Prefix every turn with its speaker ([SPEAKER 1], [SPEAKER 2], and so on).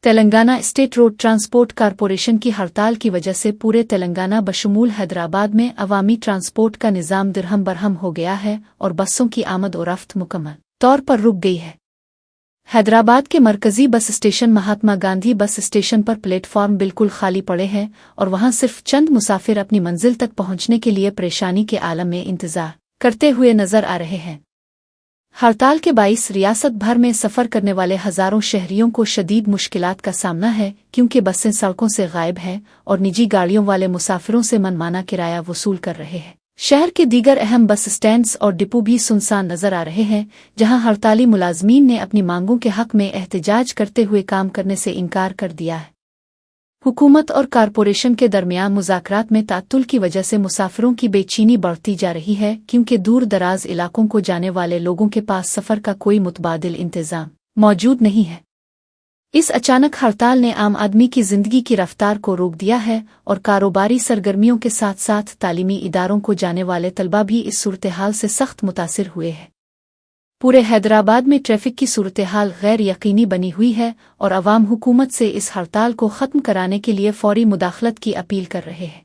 [SPEAKER 1] Telangana state road transport corporation کی ہڑتال کی وجہ سے پورے تلنگانہ بشمول حیدرآباد میں عوامی ٹرانسپورٹ کا نظام درہم برہم ہو گیا ہے اور بسوں کی آمد و رفت مکمل طور پر رک گئی ہے۔ حیدرآباد کے مرکزی bus station Mahatma Gandhi bus station پر پلیٹ فارم بالکل خالی پڑے ہیں اور وہاں صرف چند مسافر اپنی منزل تک پہنچنے کے لیے پریشانی کے عالم میں انتظار کرتے ہوئے نظر آ رہے ہیں۔ ہڑتال کے باعث ریاست بھر میں سفر کرنے والے ہزاروں شہریوں کو شدید مشکلات کا سامنا ہے، کیونکہ بسیں سڑکوں سے غائب ہیں اور نجی گاڑیوں والے مسافروں سے منمانا کرایہ وصول کر رہے ہیں۔ شہر کے دیگر اہم بس اسٹینڈز اور ڈپو بھی سنسان نظر آ رہے ہیں، جہاں ہڑتالی ملازمین نے اپنی مانگوں کے حق میں احتجاج کرتے ہوئے کام کرنے سے انکار کر دیا ہے۔ حکومت اور کارپوریشن کے درمیان مذاکرات میں تعطل کی وجہ سے مسافروں کی بے چینی بڑھتی جا رہی ہے، کیونکہ دور دراز علاقوں کو جانے والے لوگوں کے پاس سفر کا کوئی متبادل انتظام موجود نہیں ہے۔ اس اچانک ہڑتال نے عام آدمی کی زندگی کی رفتار کو روک دیا ہے اور کاروباری سرگرمیوں کے ساتھ ساتھ تعلیمی اداروں کو جانے والے طلبہ بھی اس صورتحال سے سخت متاثر ہوئے ہیں۔ پورے حیدرآباد میں ٹریفک کی صورتحال غیر یقینی بنی ہوئی ہے اور عوام حکومت سے اس ہڑتال کو ختم کرانے کے لیے فوری مداخلت کی اپیل کر رہے ہیں۔